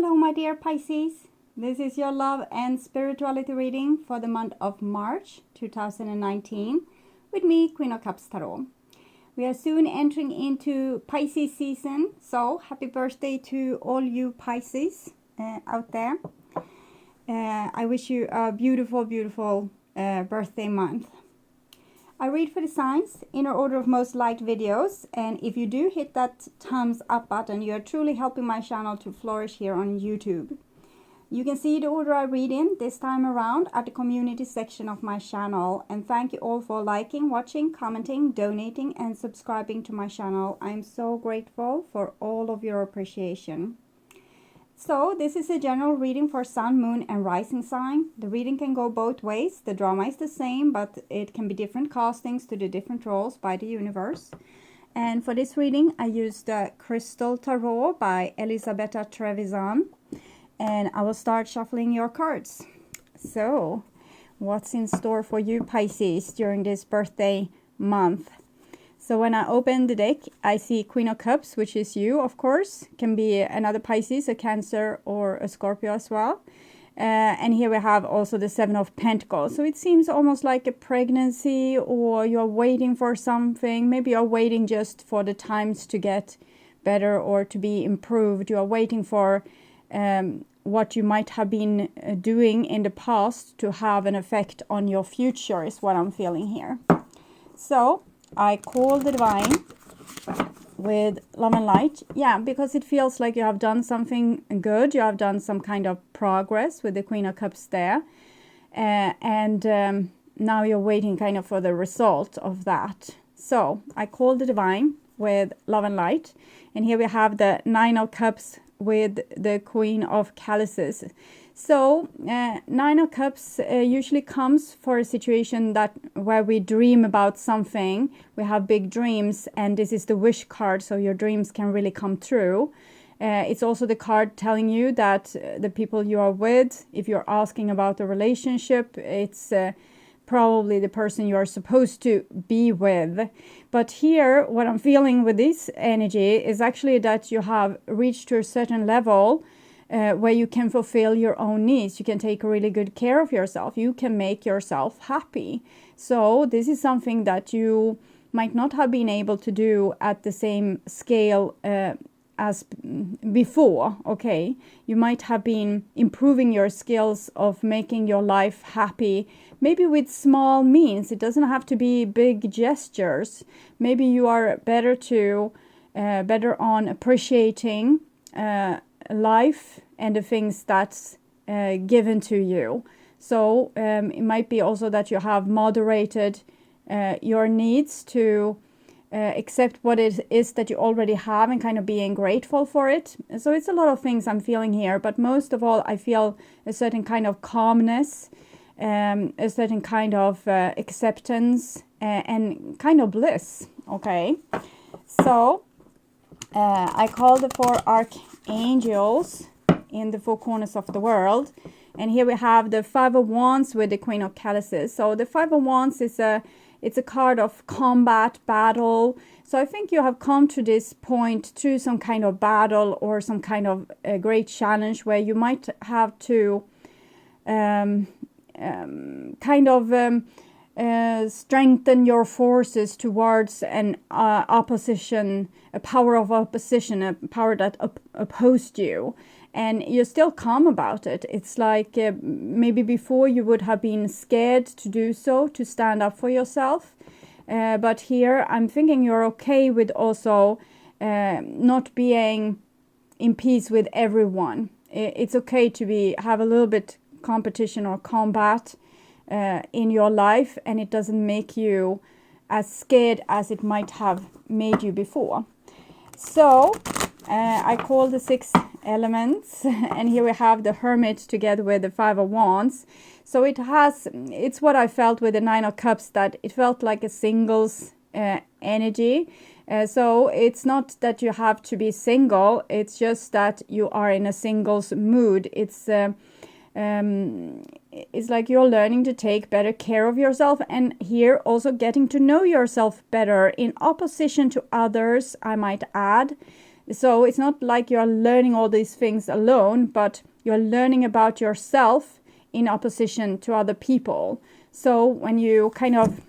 Hello, my dear Pisces. This is your love and spirituality reading for the month of March 2019 with me, Queen of Cups Tarot. We are soon entering into Pisces season, so happy birthday to all you Pisces out there. I wish you a beautiful, beautiful birthday month. I read for the signs in order of most liked videos, and if you do hit that thumbs up button, you are truly helping my channel to flourish here on YouTube. You can see the order I read in this time around at the community section of my channel, and thank you all for liking, watching, commenting, donating and subscribing to my channel. I'm so grateful for all of your appreciation. So this is a general reading for Sun, Moon and Rising sign. The reading can go both ways. The drama is the same, but it can be different castings to the different roles by the universe. And for this reading, I used the Crystal Tarot by Elisabetta Trevisan. And I will start shuffling your cards. So, what's in store for you Pisces during this birthday month? So when I open the deck, I see Queen of Cups, which is you, of course. Can be another Pisces, a Cancer, or a Scorpio as well. And here we have also the Seven of Pentacles. So it seems almost like a pregnancy, or you're waiting for something. Maybe you're waiting just for the times to get better or to be improved. You are waiting for what you might have been doing in the past to have an effect on your future, is what I'm feeling here. So I call the divine with love and light. Yeah, because it feels like you have done something good. You have done some kind of progress with the Queen of Cups there. And now you're waiting kind of for the result of that. So I call the divine with love and light. And here we have the Nine of Cups with the Queen of Chalices. So Nine of Cups usually comes for a situation that where we dream about something. We have big dreams, and this is the wish card, so your dreams can really come true. It's also the card telling you that the people you are with, if you're asking about a relationship, it's probably the person you are supposed to be with. But here, what I'm feeling with this energy is actually that you have reached to a certain level where you can fulfill your own needs. You can take really good care of yourself. You can make yourself happy. So this is something that you might not have been able to do at the same scale as before, okay? You might have been improving your skills of making your life happy, maybe with small means. It doesn't have to be big gestures. Maybe you are better on appreciating life and the things that's given to you. So it might be also that you have moderated your needs to accept what it is that you already have and kind of being grateful for it. So it's a lot of things I'm feeling here, but most of all I feel a certain kind of calmness, a certain kind of acceptance and kind of bliss. Okay, so I call the four archangels in the four corners of the world, and here we have the Five of Wands with the Queen of Chalices. So the Five of Wands is it's a card of combat, battle. So I think you have come to this point through some kind of battle or some kind of a great challenge where you might have to strengthen your forces towards an opposition, a power of opposition, a power that opposed you. And you're still calm about it. It's like maybe before you would have been scared to do so, to stand up for yourself. But here I'm thinking you're okay with also not being in peace with everyone. It's okay to have a little bit competition or combat in your life, and it doesn't make you as scared as it might have made you before. So I call the six elements, and here we have the Hermit together with the Five of Wands. So it's what I felt with the Nine of Cups, that it felt like a singles energy. So it's not that you have to be single, it's just that you are in a singles mood. It's like you're learning to take better care of yourself, and here also getting to know yourself better in opposition to others, I might add. So it's not like you're learning all these things alone, but you're learning about yourself in opposition to other people. So when you kind of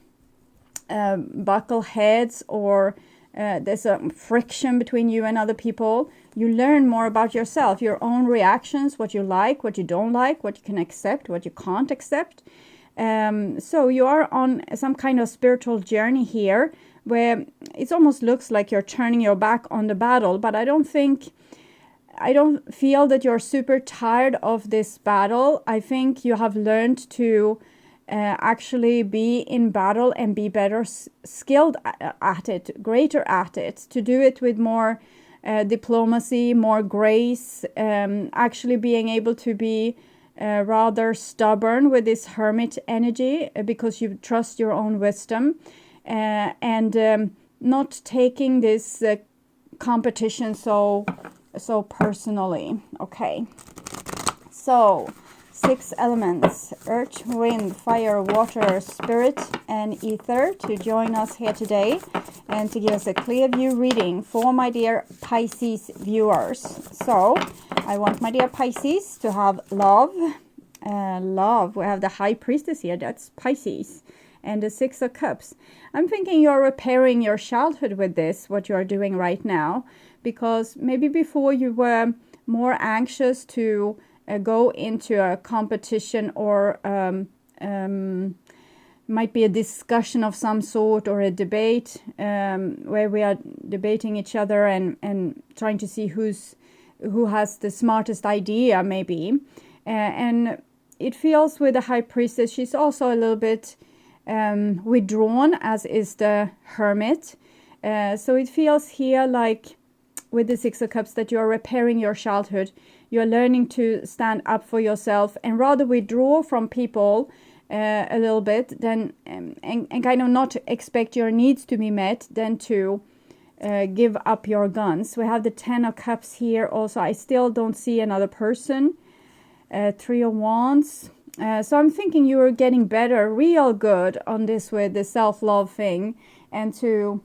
buckle heads, or there's a friction between you and other people, you learn more about yourself, your own reactions, what you like, what you don't like, what you can accept, what you can't accept. So you are on some kind of spiritual journey here, where it almost looks like you're turning your back on the battle, but I don't feel that you're super tired of this battle. I think you have learned to actually be in battle and be better skilled at it, greater at it, to do it with more diplomacy, more grace, actually being able to be rather stubborn with this hermit energy, because you trust your own wisdom, and not taking this competition so personally. Okay, so 6 elements: earth, wind, fire, water, spirit, and ether, to join us here today and to give us a clear view reading for my dear Pisces viewers. So I want my dear Pisces to have love. Love. We have the High Priestess here. That's Pisces. And the 6 of Cups. I'm thinking you're repairing your childhood with this, what you're doing right now. Because maybe before you were more anxious to go into a competition, or might be a discussion of some sort, or a debate where we are debating each other and trying to see who has the smartest idea, maybe. And it feels with the High Priestess, she's also a little bit withdrawn, as is the Hermit. So it feels here like with the 6 of Cups that you are repairing your childhood. You're learning to stand up for yourself and rather withdraw from people a little bit than and kind of not expect your needs to be met, than to give up your guns. We have the 10 of Cups here also. I still don't see another person. 3 of Wands. So I'm thinking you are getting better, real good on this with the self-love thing, and to,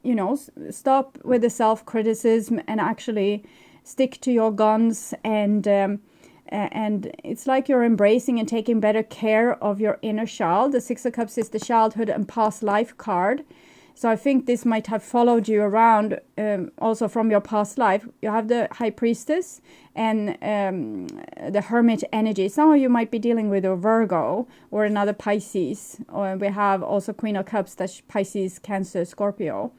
you know, stop with the self-criticism and actually stick to your guns, and it's like you're embracing and taking better care of your inner child. The 6 of Cups is the childhood and past life card. So I think this might have followed you around also from your past life. You have the High Priestess and the Hermit energy. Some of you might be dealing with a Virgo or another Pisces. Or we have also Queen of Cups, that's Pisces, Cancer, Scorpio.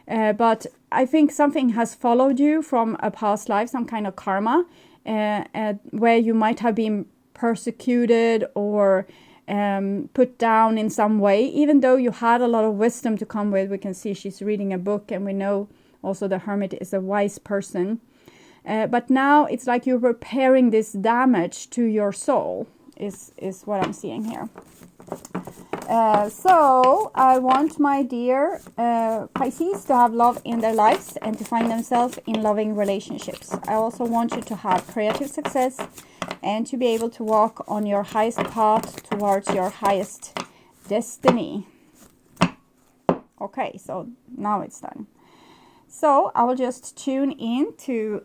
But I think something has followed you from a past life, some kind of karma, where you might have been persecuted or put down in some way, even though you had a lot of wisdom to come with. We can see she's reading a book, and we know also the Hermit is a wise person. But now it's like you're repairing this damage to your soul, is what I'm seeing here. So I want my dear Pisces to have love in their lives and to find themselves in loving relationships. I also want you to have creative success and to be able to walk on your highest path towards your highest destiny. Okay, so now it's done. So I will just tune in to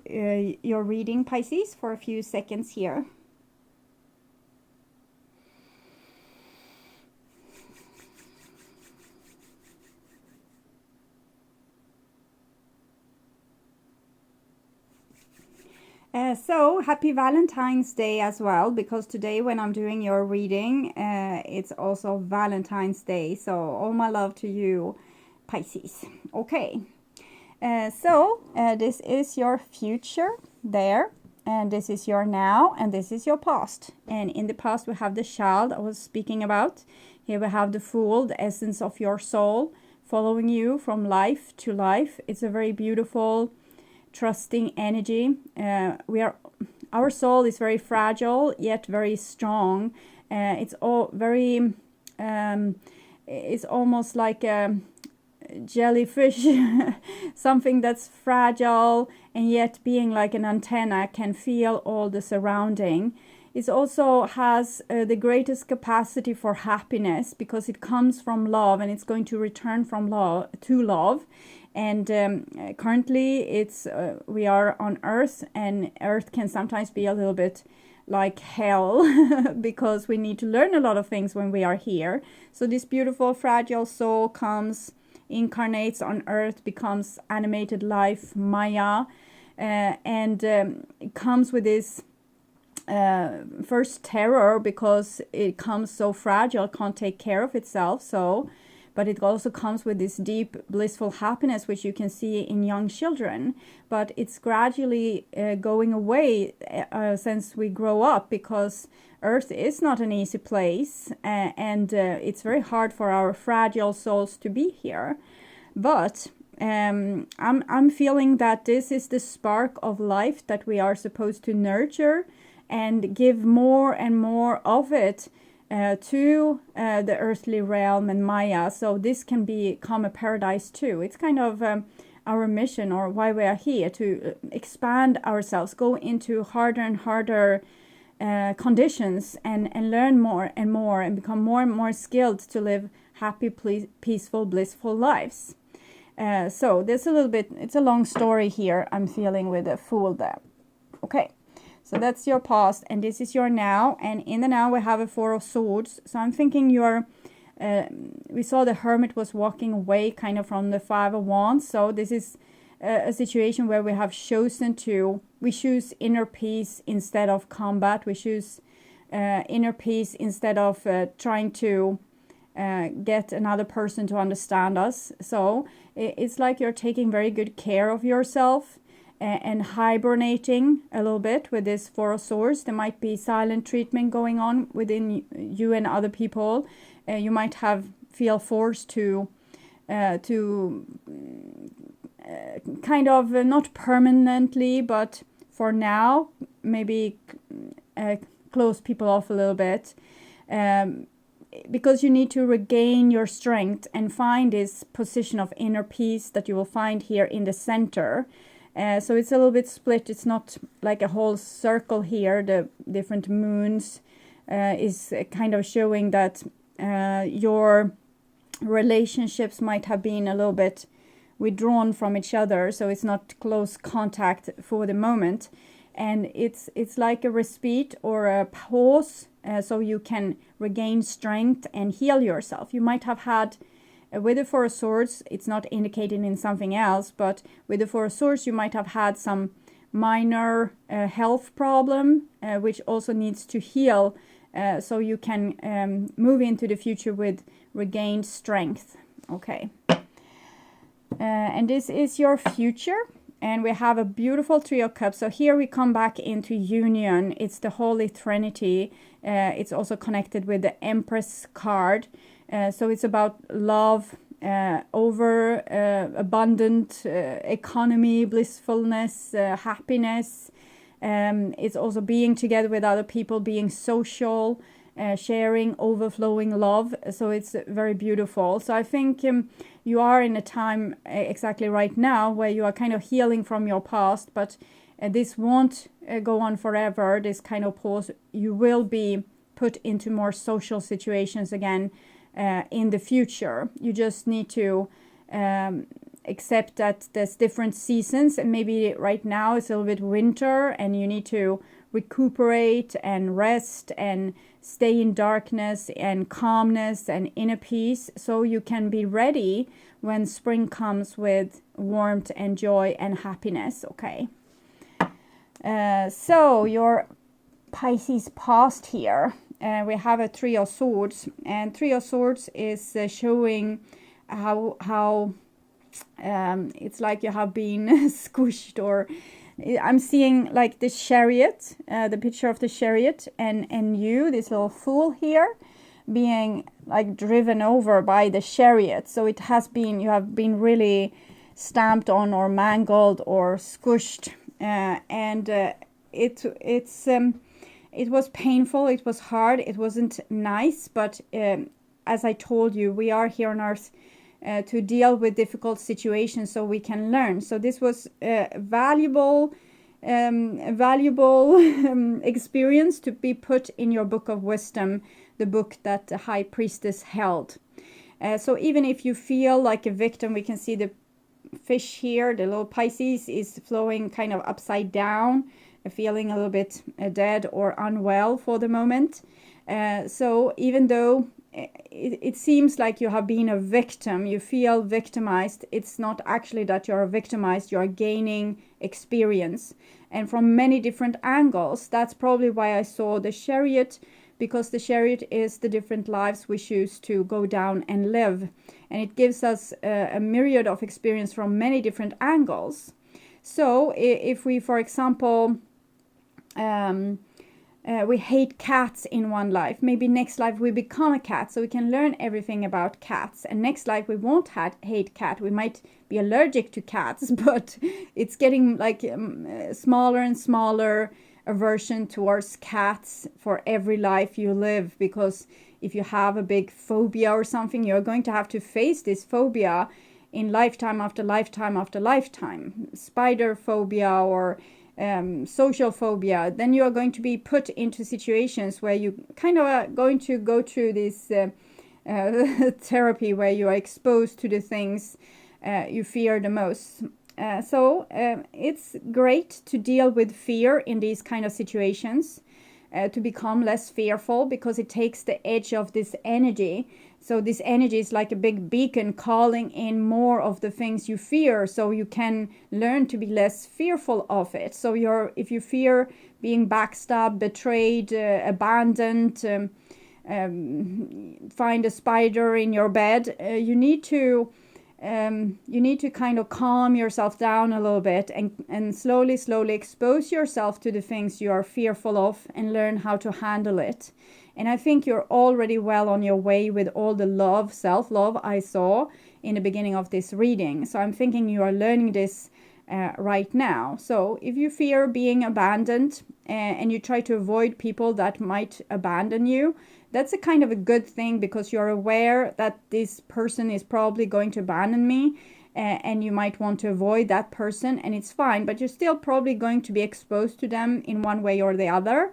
your reading, Pisces, for a few seconds here. So happy Valentine's Day as well, because today when I'm doing your reading, it's also Valentine's Day. So all my love to you, Pisces. Okay, so this is your future there, and this is your now, and this is your past. And in the past we have the child I was speaking about. Here we have the Fool, the essence of your soul, following you from life to life. It's a very beautiful, trusting energy. Our soul is very fragile yet very strong. It's all very it's almost like a jellyfish, something that's fragile and yet being like an antenna, can feel all the surrounding. it also has the greatest capacity for happiness, because it comes from love and it's going to return from love to love. And currently it's we are on Earth, and Earth can sometimes be a little bit like hell because we need to learn a lot of things when we are here. So this beautiful fragile soul comes, incarnates on Earth, becomes animated life, Maya, and it comes with this first terror, because it comes so fragile, can't take care of itself. So but it also comes with this deep blissful happiness, which you can see in young children. But it's gradually going away since we grow up, because Earth is not an easy place, and it's very hard for our fragile souls to be here. But I'm feeling that this is the spark of life that we are supposed to nurture and give more and more of it to the earthly realm and Maya, so this can become a paradise too. It's kind of our mission, or why we are here, to expand ourselves, go into harder and harder conditions, and learn more and more, and become more and more skilled to live happy, peaceful, blissful lives. So there's a little bit, it's a long story here I'm feeling with a Fool there. Okay. So that's your past, and this is your now. And in the now we have a Four of Swords. So I'm thinking you're, we saw the Hermit was walking away kind of from the Five of Wands. So this is a situation where we have chosen to, we choose inner peace instead of combat. We choose inner peace instead of trying to get another person to understand us. So it's like you're taking very good care of yourself, and hibernating a little bit with this Four of Swords. There might be silent treatment going on within you and other people. You might feel forced to kind of not permanently, but for now, maybe close people off a little bit, because you need to regain your strength and find this position of inner peace that you will find here in the center. So it's a little bit split. It's not like a whole circle here. The different moons is kind of showing that your relationships might have been a little bit withdrawn from each other. So it's not close contact for the moment. And it's like a respite or a pause, so you can regain strength and heal yourself. You might have had with the Four of Swords, it's not indicated in something else, but with the Four of Swords, you might have had some minor health problem, which also needs to heal, so you can move into the future with regained strength. Okay. And this is your future. And we have a beautiful Three of Cups. So here we come back into union. It's the Holy Trinity. It's also connected with the Empress card. So it's about love, over abundant economy, blissfulness, happiness. It's also being together with other people, being social, sharing, overflowing love. So it's very beautiful. So I think you are in a time exactly right now where you are kind of healing from your past, but this won't go on forever, this kind of pause. You will be put into more social situations again in the future. You just need to accept that there's different seasons, and maybe right now it's a little bit winter and you need to recuperate and rest and stay in darkness and calmness and inner peace, so you can be ready when spring comes with warmth and joy and happiness. Okay. So your Pisces past here, we have a Three of Swords, and Three of Swords is showing how it's like you have been squished, or I'm seeing like the chariot, the picture of the chariot, and you, this little fool here, being like driven over by the chariot. So it has been, you have been really stamped on or mangled or squished, and it was painful, it was hard, it wasn't nice, but as I told you, we are here on Earth to deal with difficult situations so we can learn. So this was valuable valuable experience to be put in your book of wisdom, the book that the high priestess held. So even if you feel like a victim, we can see the fish here, the little Pisces is flowing kind of upside down, feeling a little bit dead or unwell for the moment. So even though it seems like you have been a victim, you feel victimized, it's not actually that you're victimized, you're gaining experience. And from many different angles, that's probably why I saw the Chariot, because the Chariot is the different lives we choose to go down and live. And it gives us a myriad of experience from many different angles. So if we, for example, we hate cats in one life, maybe next life we become a cat, so we can learn everything about cats. And next life we won't hate cat. We might be allergic to cats, but it's getting like smaller and smaller aversion towards cats for every life you live, because if you have a big phobia or something, you're going to have to face this phobia in lifetime after lifetime after lifetime. Spider phobia or social phobia, then you are going to be put into situations where you kind of are going to go through this therapy where you are exposed to the things you fear the most. So it's great to deal with fear in these kind of situations, to become less fearful, because it takes the edge of this energy. So this energy is like a big beacon calling in more of the things you fear, so you can learn to be less fearful of it. So if you fear being backstabbed, betrayed, abandoned, find a spider in your bed, you need to kind of calm yourself down a little bit and slowly expose yourself to the things you are fearful of and learn how to handle it. And I think you're already well on your way with all the self-love I saw in the beginning of this reading. So I'm thinking you are learning this right now. So if you fear being abandoned and you try to avoid people that might abandon you, that's a kind of a good thing, because you're aware that this person is probably going to abandon me, and you might want to avoid that person, and it's fine, but you're still probably going to be exposed to them in one way or the other.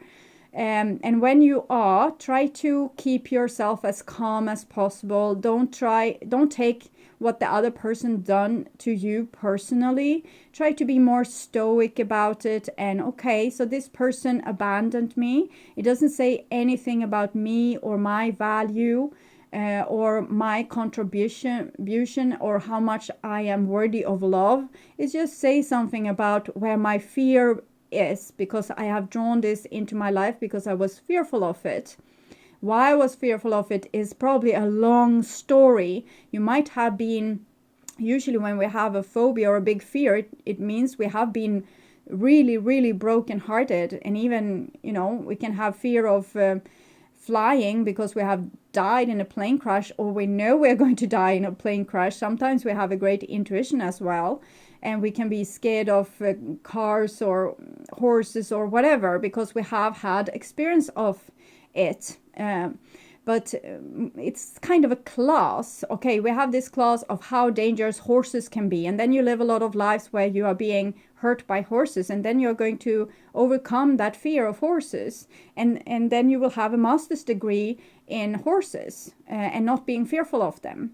And when you are, try to keep yourself as calm as possible. Don't take what the other person done to you personally. Try to be more stoic about it. And okay, so this person abandoned me. It doesn't say anything about me or my value or my contribution or how much I am worthy of love. It just says something about where my fear is, because I have drawn this into my life because I was fearful of it. Why I was fearful of it is probably a long story. You might have been, usually when we have a phobia or a big fear, it means we have been really broken-hearted. And even, we can have fear of flying because we have died in a plane crash, or we know we're going to die in a plane crash. Sometimes we have a great intuition as well. And we can be scared of cars or horses or whatever, because we have had experience of it. But it's kind of a class. Okay, we have this class of how dangerous horses can be. And then you live a lot of lives where you are being hurt by horses. And then you're going to overcome that fear of horses. And then you will have a master's degree in horses and not being fearful of them.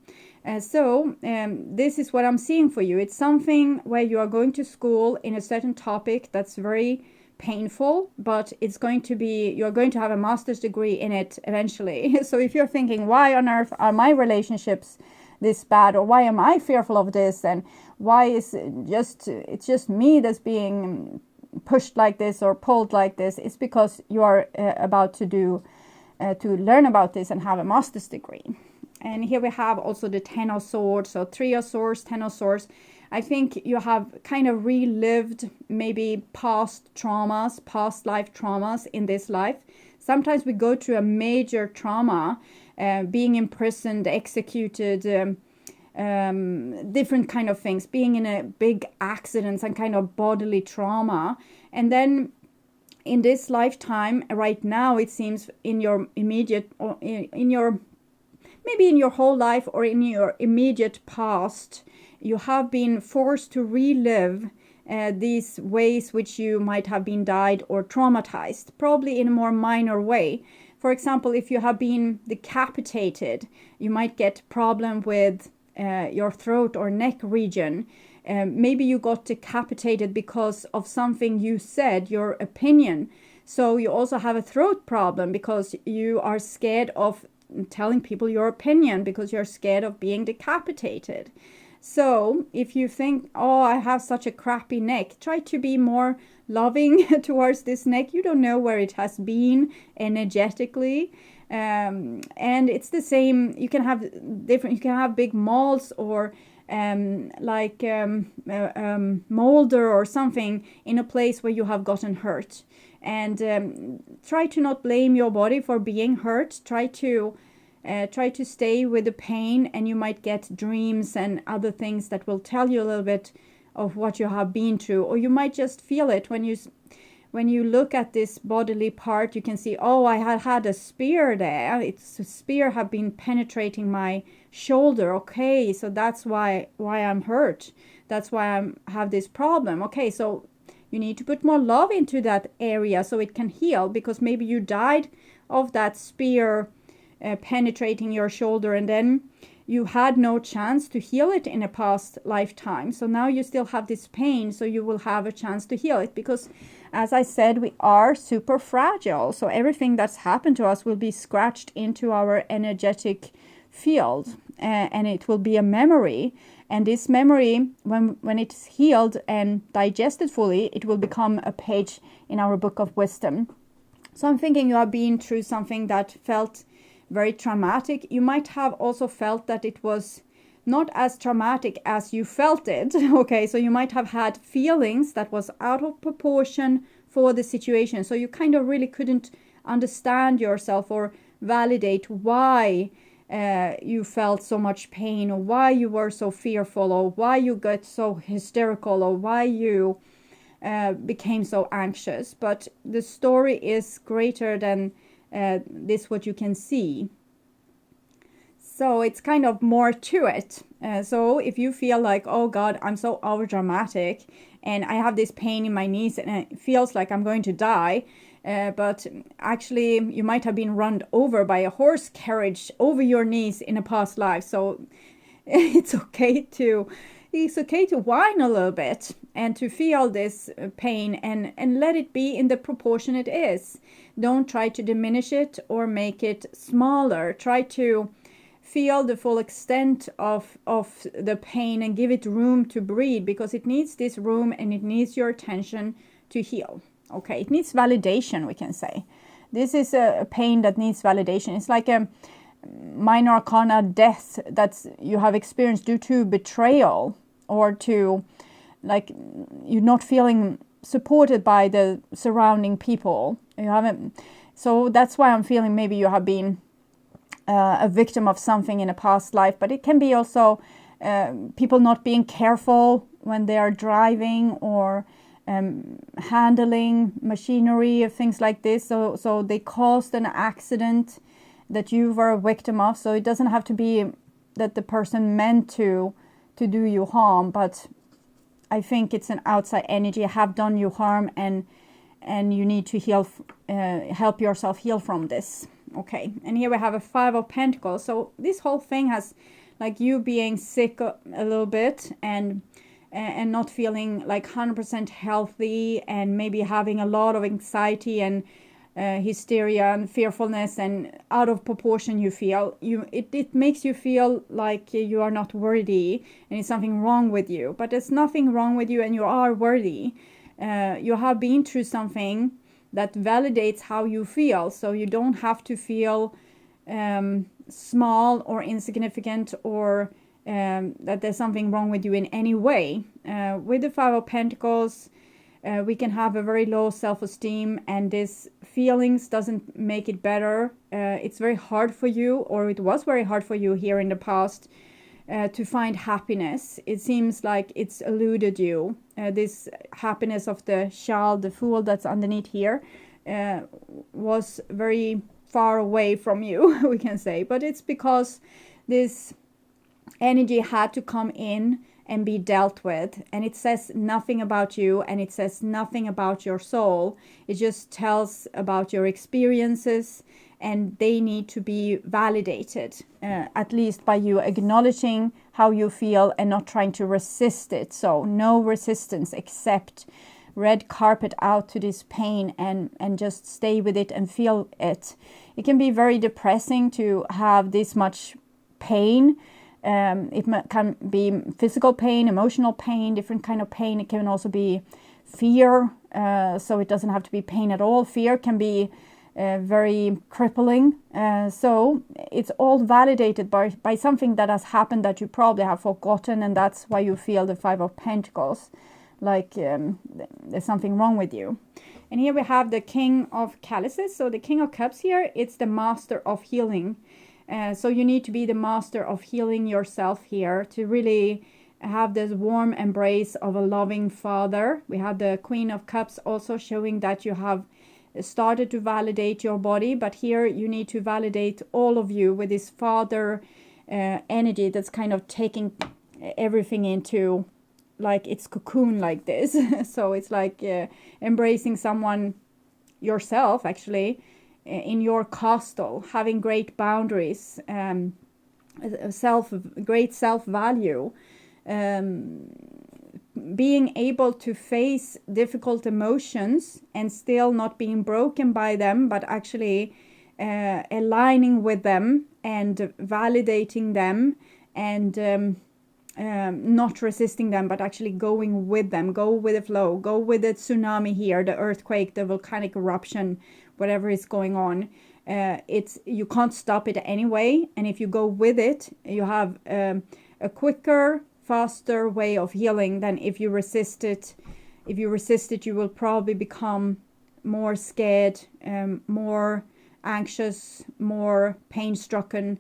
So this is what I'm seeing for you. It's something where you are going to school in a certain topic that's very painful, but you're going to have a master's degree in it eventually. So if you're thinking, why on earth are my relationships this bad, or why am I fearful of this, and why is it's just me that's being pushed like this or pulled like this, it's because you are about to learn about this and have a master's degree. And here we have also the 10 of Swords, so 3 of Swords, 10 of Swords. I think you have kind of relived maybe past life traumas in this life. Sometimes we go through a major trauma, being imprisoned, executed, different kind of things, being in a big accident, some kind of bodily trauma. And then in this lifetime, right now, it seems in your immediate, or maybe in your whole life or in your immediate past, you have been forced to relive these ways which you might have been died or traumatized, probably in a more minor way. For example, if you have been decapitated, you might get problem with your throat or neck region. Maybe you got decapitated because of something you said, your opinion. So you also have a throat problem because you are scared of telling people your opinion because you're scared of being decapitated. So if you think, oh, I have such a crappy neck, try to be more loving towards this neck. You don't know where it has been energetically. And it's the same. You can have different, you can have big moles or molder or something in a place where you have gotten hurt. And try to not blame your body for being hurt. Try to stay with the pain, and you might get dreams and other things that will tell you a little bit of what you have been through. Or you might just feel it when you look at this bodily part. You can see, oh, I had a spear there. It's a spear have been penetrating my shoulder. Okay, so that's why I'm hurt. That's why I have this problem. Okay, so you need to put more love into that area so it can heal, because maybe you died of that spear penetrating your shoulder, and then you had no chance to heal it in a past lifetime. So now you still have this pain, so you will have a chance to heal it, because as I said, we are super fragile. So everything that's happened to us will be scratched into our energetic field, and it will be a memory. And this memory, when it's healed and digested fully, it will become a page in our book of wisdom. So I'm thinking you have been through something that felt very traumatic. You might have also felt that it was not as traumatic as you felt it. Okay, so you might have had feelings that was out of proportion for the situation. So you kind of really couldn't understand yourself or validate why you felt so much pain, or why you were so fearful, or why you got so hysterical, or why you became so anxious. But the story is greater than this, what you can see. So it's kind of more to it. So if you feel like, oh God, I'm so overdramatic and I have this pain in my knees and it feels like I'm going to die, but actually you might have been run over by a horse carriage over your knees in a past life. So it's okay to whine a little bit and to feel this pain and let it be in the proportion it is. Don't try to diminish it or make it smaller. Try to feel the full extent of the pain and give it room to breathe, because it needs this room and it needs your attention to heal. Okay, it needs validation, we can say. This is a pain that needs validation. It's like a minor arcana death that you have experienced due to betrayal, or to like you're not feeling supported by the surrounding people. You haven't. So that's why I'm feeling maybe you have been a victim of something in a past life. But it can be also people not being careful when they are driving or handling machinery or things like this. So they caused an accident that you were a victim of. So it doesn't have to be that the person meant to do you harm, but I think it's an outside energy have done you harm, and you need to heal, help yourself heal from this. Okay, and here we have a 5 of Pentacles. So this whole thing has like you being sick a little bit and not feeling like 100% healthy, and maybe having a lot of anxiety and hysteria and fearfulness, and out of proportion you feel. It makes you feel like you are not worthy and it's something wrong with you. But there's nothing wrong with you, and you are worthy. You have been through something that validates how you feel, so you don't have to feel small or insignificant, or that there's something wrong with you in any way. With the 5 of Pentacles, we can have a very low self-esteem, and this feelings doesn't make it better. It's very hard for you, or it was very hard for you here in the past, to find happiness. It seems like it's eluded you. This happiness of the child, the fool that's underneath here, was very far away from you, we can say. But it's because this energy had to come in and be dealt with. And it says nothing about you, and it says nothing about your soul. It just tells about your experiences, and they need to be validated, at least by you acknowledging how you feel and not trying to resist it. So no resistance, except red carpet out to this pain, and just stay with it and feel it. It can be very depressing to have this much pain. It can be physical pain, emotional pain, different kind of pain. It can also be fear, so it doesn't have to be pain at all. Fear can be very crippling. So it's all validated by something that has happened that you probably have forgotten, and that's why you feel the Five of Pentacles, like there's something wrong with you. And here we have the King of Chalices. So the King of Cups here, it's the master of healing. So you need to be the master of healing yourself here to really have this warm embrace of a loving father. We have the Queen of Cups also showing that you have started to validate your body, but here you need to validate all of you with this father energy that's kind of taking everything into, like, it's cocoon like this. So it's like embracing someone yourself, actually, in your castle, having great boundaries, great self-value, being able to face difficult emotions and still not being broken by them, but actually aligning with them and validating them, and not resisting them, but actually going with them. Go with the flow, go with the tsunami here, the earthquake, the volcanic eruption, whatever is going on. You can't stop it anyway, and if you go with it, you have a quicker, faster way of healing than if you resist it. If you resist it, you will probably become more scared, more anxious, more pain-stricken,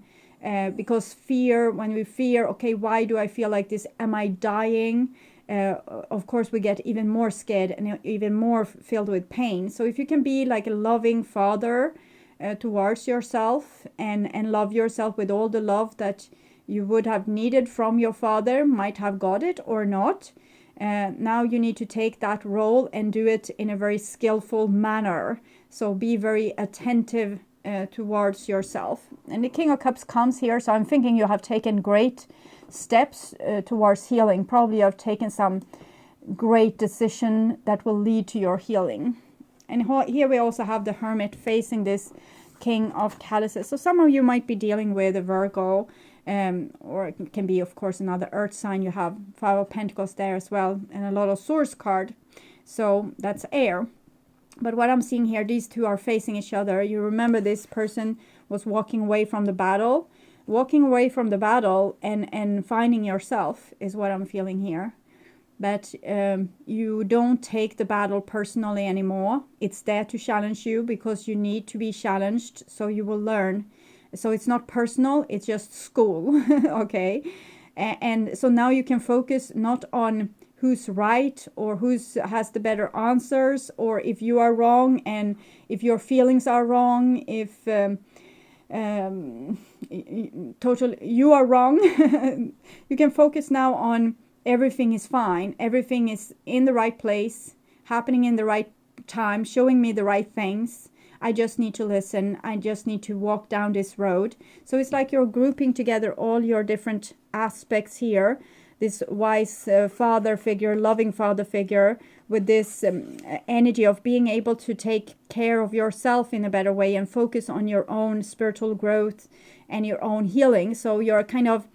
because fear, when we fear, okay, why do I feel like this? Am I dying? Of course, we get even more scared and even more filled with pain. So if you can be like a loving father towards yourself, and love yourself with all the love that you would have needed from your father, might have got it or not. Now you need to take that role and do it in a very skillful manner. So be very attentive towards yourself. And the King of Cups comes here, so I'm thinking you have taken great steps towards healing. Probably you have taken some great decision that will lead to your healing. And here we also have the Hermit facing this King of Chalices. So some of you might be dealing with a Virgo, or it can be, of course, another earth sign. You have Five of Pentacles there as well, and a lot of Swords card. So that's air. But what I'm seeing here, these two are facing each other. You remember this person was walking away from the battle. Walking away from the battle and finding yourself is what I'm feeling here. But you don't take the battle personally anymore. It's there to challenge you because you need to be challenged, so you will learn. So it's not personal, it's just school, okay? And so now you can focus not on who's right or has the better answers, or if you are wrong and if your feelings are wrong, if totally you are wrong. You can focus now on everything is fine, everything is in the right place, happening in the right time, showing me the right things. I just need to listen. I just need to walk down this road. So it's like you're grouping together all your different aspects here. This wise father figure, loving father figure, with this energy of being able to take care of yourself in a better way and focus on your own spiritual growth and your own healing. So you're kind of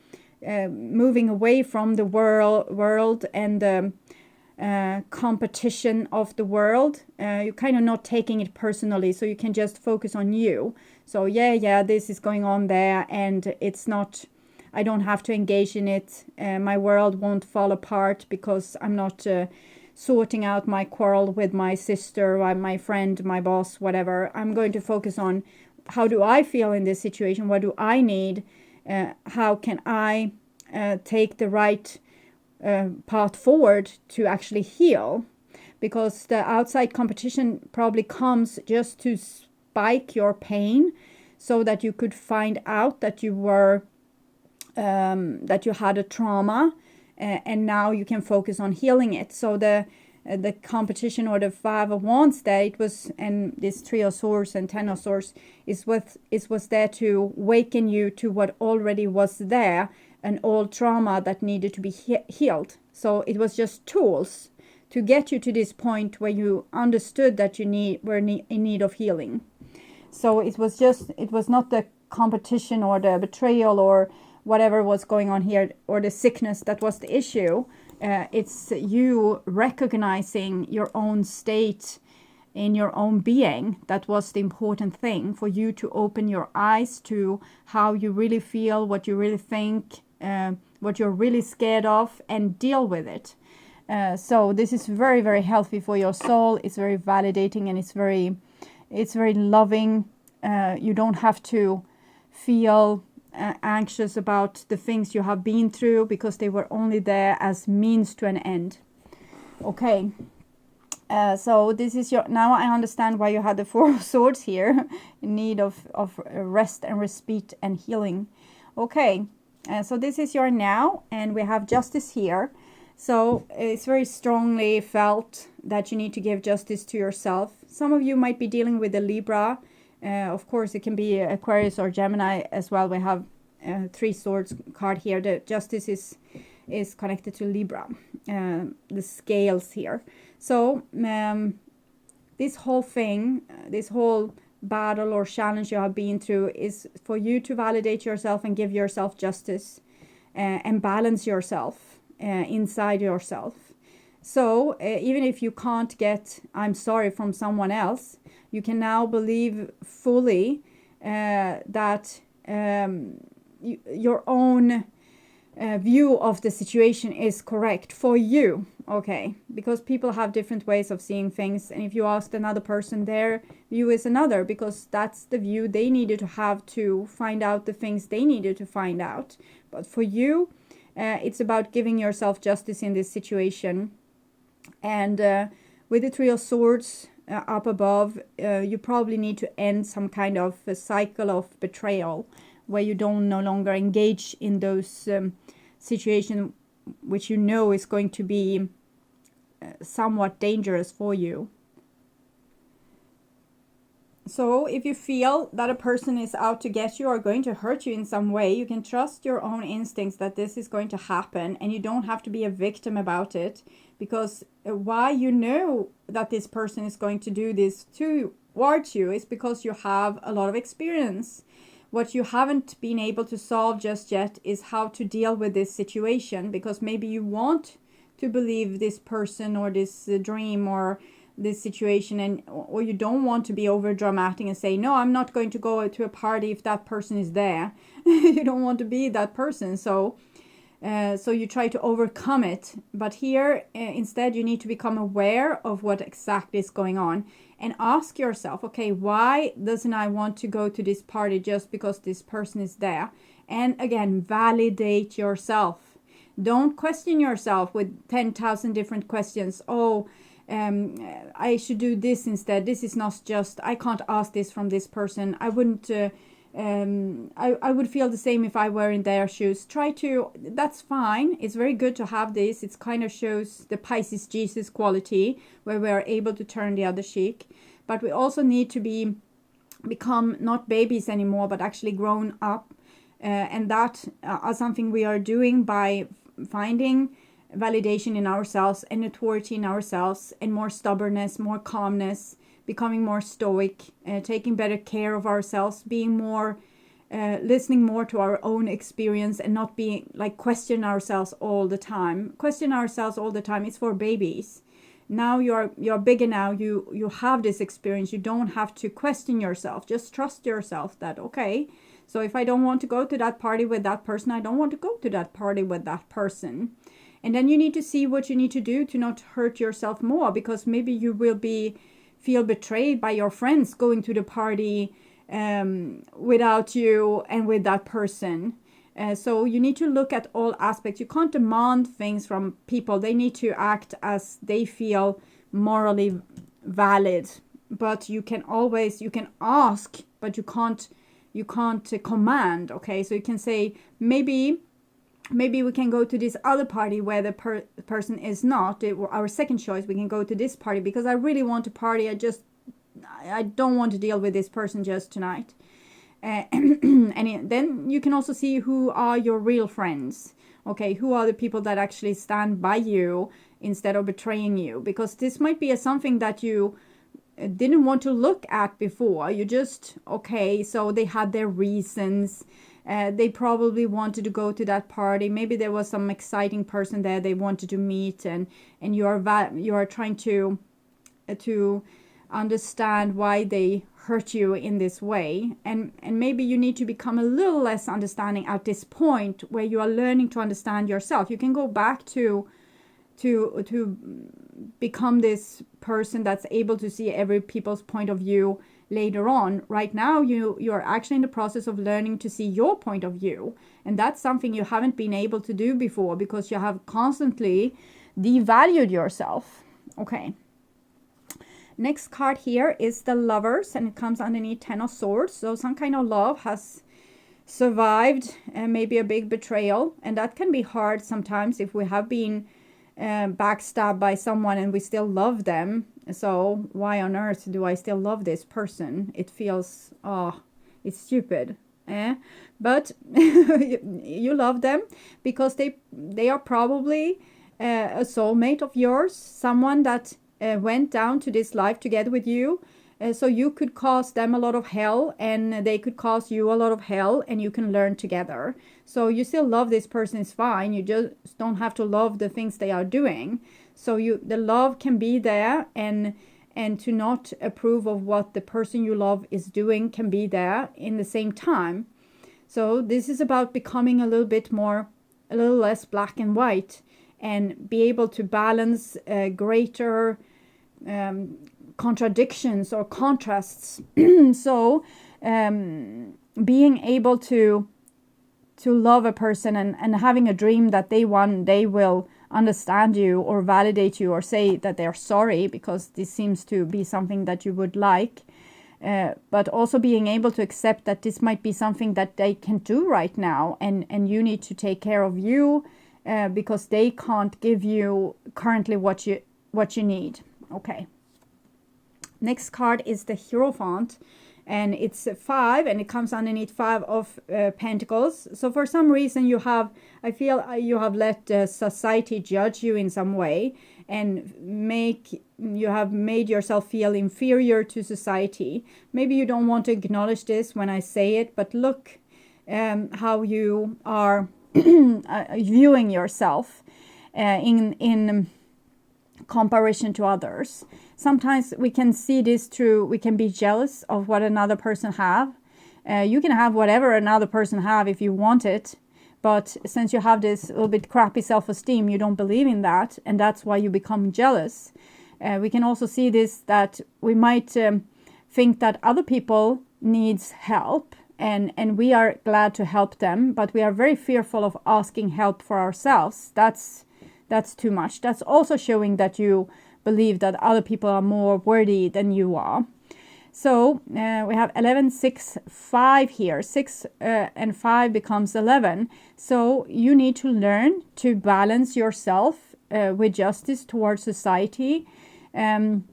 moving away from the world and the competition of the world. You're kind of not taking it personally, so you can just focus on you. So yeah, this is going on there, and it's not, I don't have to engage in it. My world won't fall apart because I'm not sorting out my quarrel with my sister, or my friend, my boss, whatever. I'm going to focus on how do I feel in this situation? What do I need? How can I take the right path forward to actually heal? Because the outside competition probably comes just to spike your pain so that you could find out that you were that you had a trauma, and now you can focus on healing it. So the competition, or the Five of Wands there, it was, and this Three of Swords and Ten of Swords was there to waken you to what already was there, an old trauma that needed to be healed. So it was just tools to get you to this point where you understood that you were in need of healing. So it was not the competition or the betrayal or whatever was going on here, or the sickness that was the issue. It's you recognizing your own state in your own being. That was the important thing, for you to open your eyes to how you really feel, what you really think, what you're really scared of, and deal with it. So this is very, very healthy for your soul. It's very validating, and it's very loving. You don't have to feel anxious about the things you have been through, because they were only there as means to an end. Okay, so this is now I understand why you had the Four of Swords here, in need of rest and respite and healing. Okay, so this is your now, and we have Justice here. So it's very strongly felt that you need to give justice to yourself. Some of you might be dealing with the Libra. Of course, it can be Aquarius or Gemini as well. We have Three Swords card here. The Justice is connected to Libra, the scales here. So this whole thing, this whole battle or challenge you have been through, is for you to validate yourself and give yourself justice, and balance yourself inside yourself. So even if you can't get "I'm sorry" from someone else, you can now believe fully that your own view of the situation is correct for you. Okay, because people have different ways of seeing things, and if you asked another person, their view is another, because that's the view they needed to have to find out the things they needed to find out. But for you, it's about giving yourself justice in this situation. And with the Three of Swords up above, you probably need to end some kind of a cycle of betrayal, where you don't no longer engage in those situations which you know is going to be somewhat dangerous for you. So if you feel that a person is out to get you or going to hurt you in some way, you can trust your own instincts that this is going to happen, and you don't have to be a victim about it, because why you know that this person is going to do this towards you is because you have a lot of experience. What you haven't been able to solve just yet is how to deal with this situation, because maybe you want to believe this person or this dream or this situation, or you don't want to be over dramatic and say, no, I'm not going to go to a party if that person is there. You don't want to be that person, so you try to overcome it. But here instead you need to become aware of what exactly is going on, and ask yourself, okay, why doesn't I want to go to this party just because this person is there? And again, validate yourself. Don't question yourself with 10,000 different questions. I should do this instead. This is not just, I can't ask this from this person. I wouldn't, I would feel the same if I were in their shoes. That's fine. It's very good to have this. It kind of shows the Pisces Jesus quality, where we are able to turn the other cheek. But we also need to become not babies anymore, but actually grown up. And that is something we are doing by finding validation in ourselves and authority in ourselves, and more stubbornness, more calmness, becoming more stoic, taking better care of ourselves, being more, listening more to our own experience, and not being like question ourselves all the time. Question ourselves all the time is for babies. Now you're bigger now, you have this experience, you don't have to question yourself. Just trust yourself that, okay, so if I don't want to go to that party with that person, I don't want to go to that party with that person. And then you need to see what you need to do to not hurt yourself more, because maybe you will feel betrayed by your friends going to the party without you and with that person. So you need to look at all aspects. You can't demand things from people. They need to act as they feel morally valid. But you can ask, but you can't command. Okay, so you can say, maybe maybe we can go to this other party where the person is not our second choice. We can go to this party because I really want to party. I don't want to deal with this person just tonight. And then you can also see who are your real friends. Okay, who are the people that actually stand by you instead of betraying you? Because this might be something that you didn't want to look at before. You just, okay, so they had their reasons. They probably wanted to go to that party. Maybe there was some exciting person there they wanted to meet, and you are trying to understand why they hurt you in this way, and maybe you need to become a little less understanding at this point where you are learning to understand yourself. You can go back to become this person that's able to see every people's point of view later on. Right now you're actually in the process of learning to see your point of view, and that's something you haven't been able to do before because you have constantly devalued yourself. Okay. Next card here is the Lovers, and it comes underneath 10 of Swords. So some kind of love has survived maybe a big betrayal, and that can be hard sometimes if we have been backstabbed by someone and we still love them. So why on earth do I still love this person? It feels, it's stupid. But you love them because they are probably a soulmate of yours, someone that went down to this life together with you, so you could cause them a lot of hell and they could cause you a lot of hell, and you can learn together. So you still love this person, is fine. You just don't have to love the things they are doing. So the love can be there, and to not approve of what the person you love is doing can be there in the same time. So this is about becoming a little less black and white, and be able to balance greater contradictions or contrasts. So being able to love a person and having a dream that they one day will understand you or validate you or say that they're sorry, because this seems to be something that you would like. But also being able to accept that this might be something that they can do right now, and you need to take care of you because they can't give you currently what you need. Okay. Next card is the Hierophant, and it's 5, and it comes underneath 5 of Pentacles. So for some reason I feel you have let society judge you in some way, and you have made yourself feel inferior to society. Maybe you don't want to acknowledge this when I say it, but look how you are viewing yourself in comparison to others. Sometimes we can see this we can be jealous of what another person have. You can have whatever another person have if you want it, but since you have this little bit crappy self-esteem, you don't believe in that, and that's why you become jealous. We can also see this, that we might think that other people needs help, and we are glad to help them, but we are very fearful of asking help for ourselves. That's too much. That's also showing that you believe that other people are more worthy than you are. So we have 11, 6, 5 here. 6 and 5 becomes 11. So you need to learn to balance yourself with justice towards society, and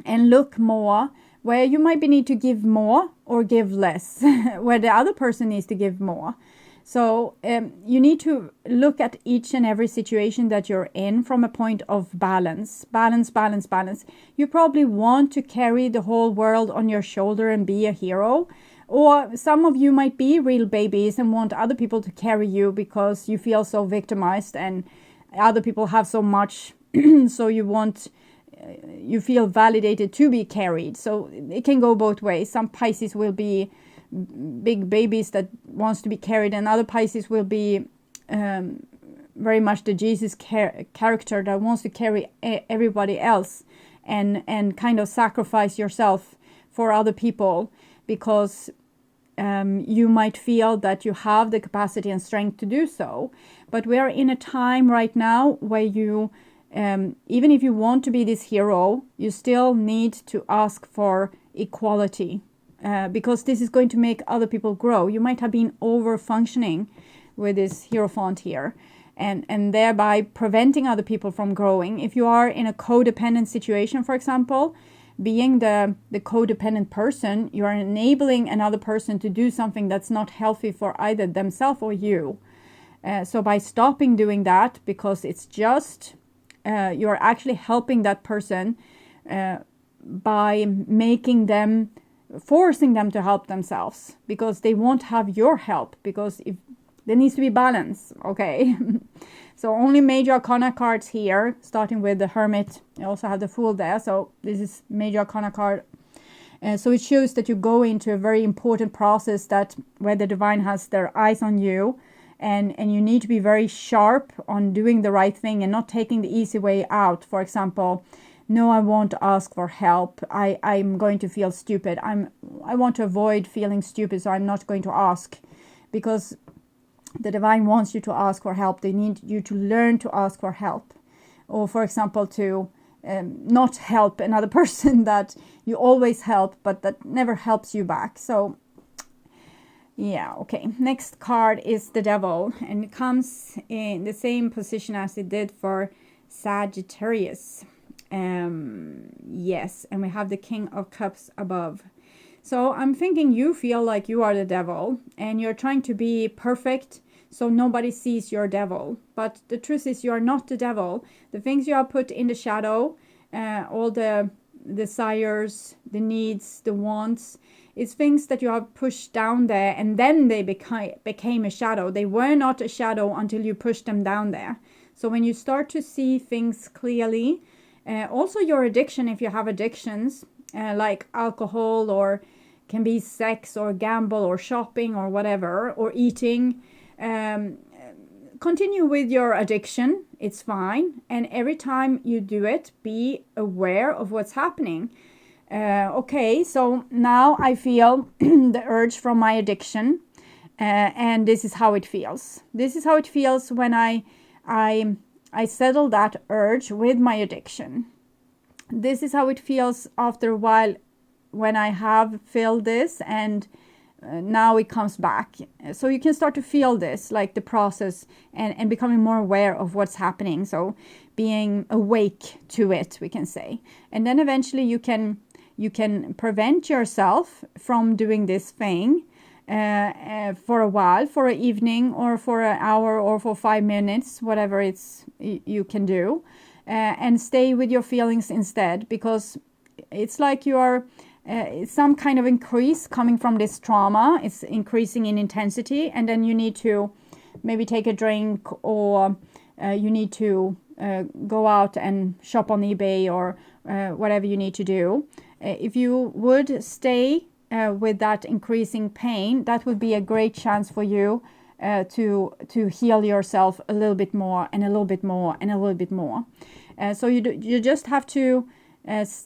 look more where you might need to give more or give less, where the other person needs to give more. So you need to look at each and every situation that you're in from a point of balance. Balance. You probably want to carry the whole world on your shoulder and be a hero. Or some of you might be real babies and want other people to carry you because you feel so victimized and other people have so much. So you feel validated to be carried. So it can go both ways. Some Pisces will be big babies that wants to be carried, and other Pisces will be very much the Jesus character that wants to carry everybody else and kind of sacrifice yourself for other people, because you might feel that you have the capacity and strength to do so. But we are in a time right now where you even if you want to be this hero, you still need to ask for equality. Because this is going to make other people grow. You might have been over functioning with this Hierophant here, and thereby preventing other people from growing. If you are in a codependent situation, for example, being the codependent person, you are enabling another person to do something that's not healthy for either themselves or you. So by stopping doing that, because it's just, you're actually helping that person by making them, forcing them to help themselves, because they won't have your help, because if there needs to be balance, okay? So only major arcana cards here, starting with the Hermit. I also have the Fool there, so this is major arcana card. So it shows that you go into a very important process that where the divine has their eyes on you, and you need to be very sharp on doing the right thing and not taking the easy way out. For example, no, I won't ask for help. I'm going to feel stupid. I want to avoid feeling stupid, so I'm not going to ask, because the divine wants you to ask for help. They need you to learn to ask for help. Or, for example, to not help another person that you always help, but that never helps you back. So, yeah, okay. Next card is the Devil, and it comes in the same position as it did for Sagittarius. Yes, and we have the King of Cups above. So I'm thinking you feel like you are the devil and you're trying to be perfect so nobody sees your devil. But the truth is you are not the devil. The things you have put in the shadow, all the desires, the needs, the wants, it's things that you have pushed down there, and then they became a shadow. They were not a shadow until you pushed them down there. So when you start to see things clearly, also your addiction, if you have addictions, like alcohol, or can be sex or gamble or shopping or whatever, or eating, continue with your addiction. It's fine. And every time you do it, be aware of what's happening. Okay, so now I feel the urge from my addiction, and this is how it feels. This is how it feels when I settle that urge with my addiction. This is how it feels after a while when I have filled this, and now it comes back. So you can start to feel this, like the process, and becoming more aware of what's happening. So being awake to it, we can say. And then eventually you can prevent yourself from doing this thing for a while, for an evening, or for an hour, or for 5 minutes, whatever you can do. And stay with your feelings instead, because it's like you are some kind of increase coming from this trauma. It's increasing in intensity, and then you need to maybe take a drink, or you need to go out and shop on eBay, or whatever you need to do. If you would stay with that increasing pain, that would be a great chance for you to heal yourself a little bit more, and a little bit more, and a little bit more. So you just have to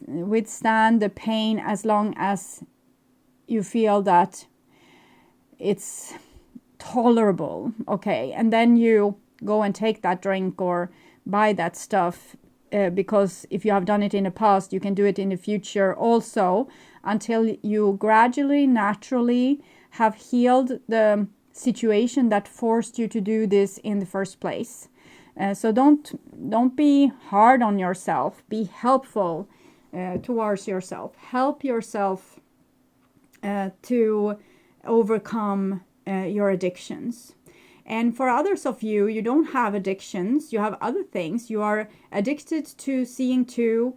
withstand the pain as long as you feel that it's tolerable, okay? And then you go and take that drink or buy that stuff, because if you have done it in the past, you can do it in the future also, until you gradually, naturally have healed the situation that forced you to do this in the first place. So don't be hard on yourself. Be helpful towards yourself. Help yourself to overcome your addictions. And for others of you, you don't have addictions. You have other things. You are addicted to seeing to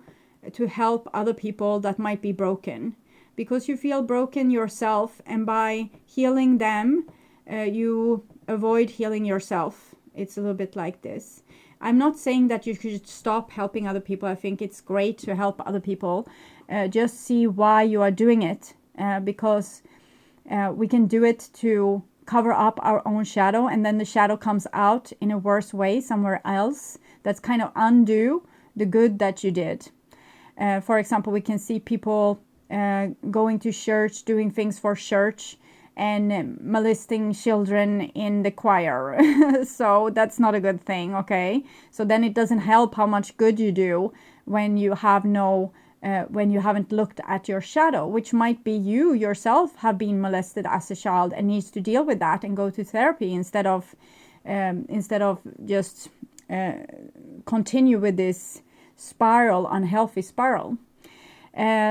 help other people that might be broken, because you feel broken yourself, and by healing them, you avoid healing yourself. It's a little bit like this. I'm not saying that you should stop helping other people. I think it's great to help other people. Just see why you are doing it, because we can do it to cover up our own shadow, and then the shadow comes out in a worse way somewhere else. That's kind of undo the good that you did. For example, we can see people going to church, doing things for church, and molesting children in the choir. So that's not a good thing, okay? So then it doesn't help how much good you do when you have no when you haven't looked at your shadow, which might be you yourself have been molested as a child and needs to deal with that and go to therapy instead of just continue with this unhealthy spiral.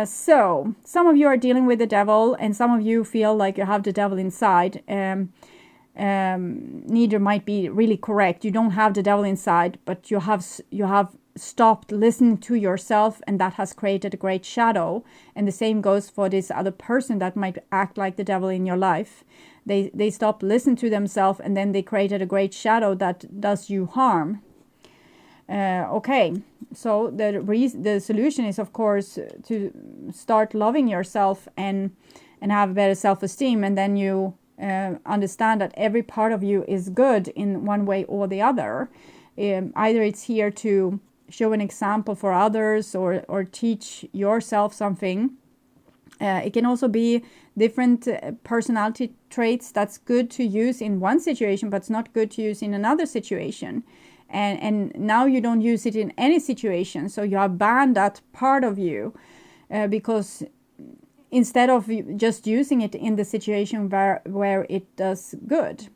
So some of you are dealing with the devil, and some of you feel like you have the devil inside. Neither might be really correct. You don't have the devil inside, but you have stopped listening to yourself, and that has created a great shadow. And the same goes for this other person that might act like the devil in your life. They stopped listening to themselves, and then they created a great shadow that does you harm. Okay, so the solution is, of course, to start loving yourself and have better self-esteem, and then you understand that every part of you is good in one way or the other. Either it's here to show an example for others or teach yourself something. It can also be different personality traits that's good to use in one situation, but it's not good to use in another situation. And now you don't use it in any situation, so you have banned that part of you because instead of just using it in the situation where it does good.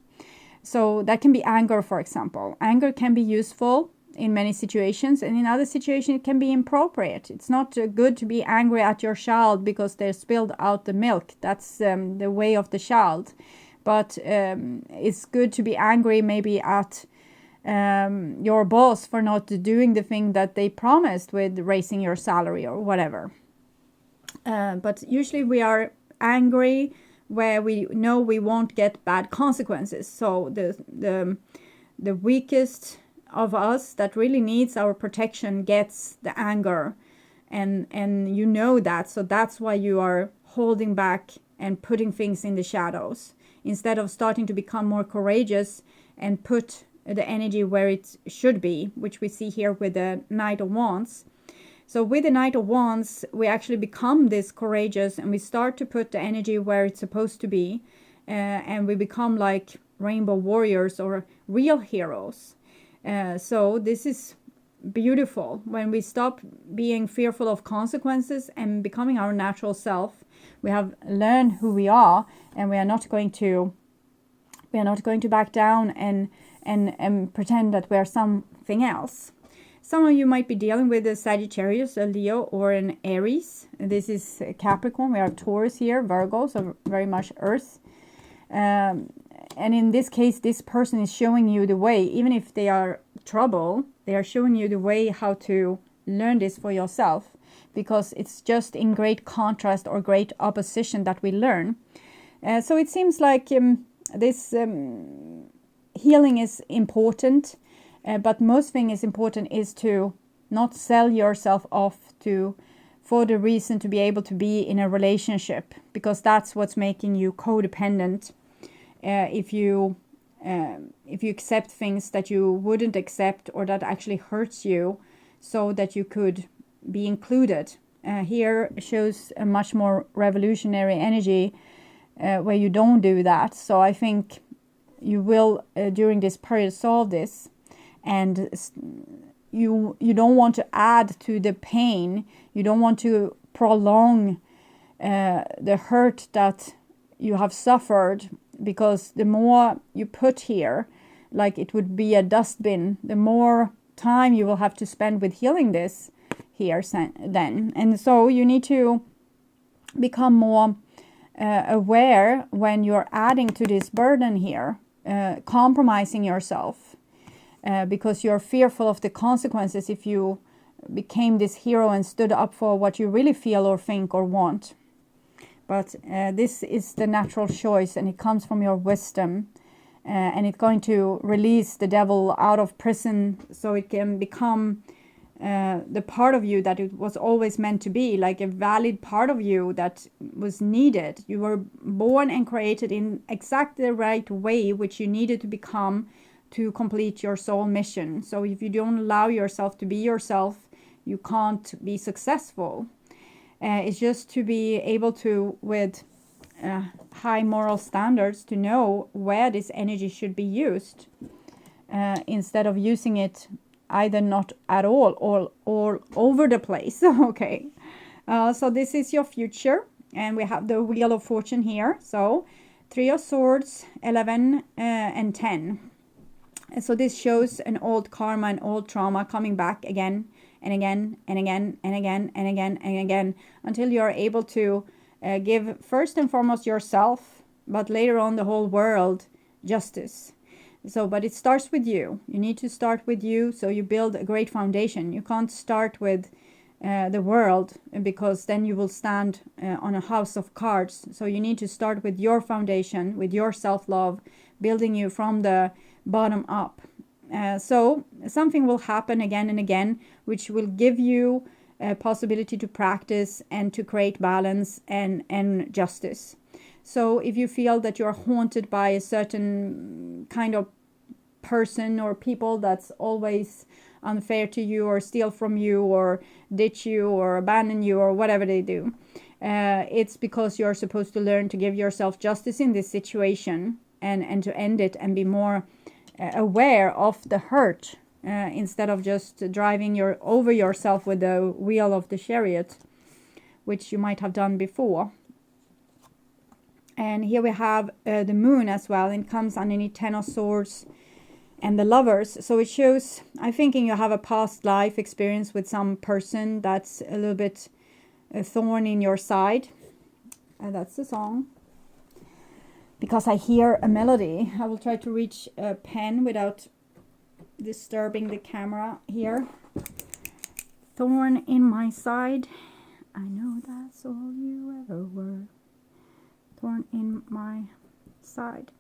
So that can be anger, for example. Anger can be useful in many situations, and in other situations it can be inappropriate. It's not good to be angry at your child because they spilled out the milk. That's the way of the child. But it's good to be angry maybe at your boss for not doing the thing that they promised with raising your salary or whatever. But usually we are angry where we know we won't get bad consequences. So the weakest of us that really needs our protection gets the anger, and you know that. So that's why you are holding back and putting things in the shadows instead of starting to become more courageous and put the energy where it should be, which we see here with the Knight of Wands. So with the Knight of Wands, we actually become this courageous, and we start to put the energy where it's supposed to be, and we become like rainbow warriors or real heroes. So this is beautiful. When we stop being fearful of consequences and becoming our natural self, we have learned who we are, and we are not going to back down and pretend that we are something else. Some of you might be dealing with a Sagittarius, a Leo, or an Aries. This is Capricorn. We have Taurus here, Virgo, so very much Earth. And in this case, this person is showing you the way. Even if they are trouble, they are showing you the way how to learn this for yourself, because it's just in great contrast or great opposition that we learn. So it seems like this healing is important, but most thing is important is to not sell yourself off for the reason to be able to be in a relationship, because that's what's making you codependent. If you accept things that you wouldn't accept or that actually hurts you, so that you could be included. Here shows a much more revolutionary energy where you don't do that. So I think you will during this period solve this, and you don't want to add to the pain. You don't want to prolong the hurt that you have suffered, because the more you put here, like it would be a dustbin, the more time you will have to spend with healing this here then. And so you need to become more aware when you're adding to this burden here, compromising yourself, because you're fearful of the consequences if you became this hero and stood up for what you really feel or think or want. But this is the natural choice, and it comes from your wisdom, and it's going to release the devil out of prison, so it can become the part of you that it was always meant to be, like a valid part of you that was needed. You were born and created in exactly the right way, which you needed to become to complete your soul mission. So if you don't allow yourself to be yourself, you can't be successful. It's just to be able to, with high moral standards, to know where this energy should be used, instead of using it either not at all or over the place. Okay, So this is your future, and we have the Wheel of Fortune here. So 3 of Swords, 11, and 10. So this shows an old karma, an old trauma coming back again and again and again and again and again and again, until you're able to give first and foremost yourself, but later on the whole world, justice. So, but it starts with you. You need to start with you, so you build a great foundation. You can't start with the world, because then you will stand on a house of cards. So you need to start with your foundation, with your self-love, building you from the bottom up. So something will happen again and again, which will give you a possibility to practice and to create balance and justice. So if you feel that you're haunted by a certain kind of person or people that's always unfair to you, or steal from you, or ditch you, or abandon you, or whatever they do, it's because you're supposed to learn to give yourself justice in this situation, and to end it and be more aware of the hurt, instead of just driving over yourself with the wheel of the chariot, which you might have done before. And here we have the moon as well, and it comes underneath 10 of Swords and the Lovers. So it shows, I'm thinking you have a past life experience with some person that's a little bit a thorn in your side. That's the song. Because I hear a melody. I will try to reach a pen without disturbing the camera here. Thorn in my side. I know that's all you ever were. Thorn in my side.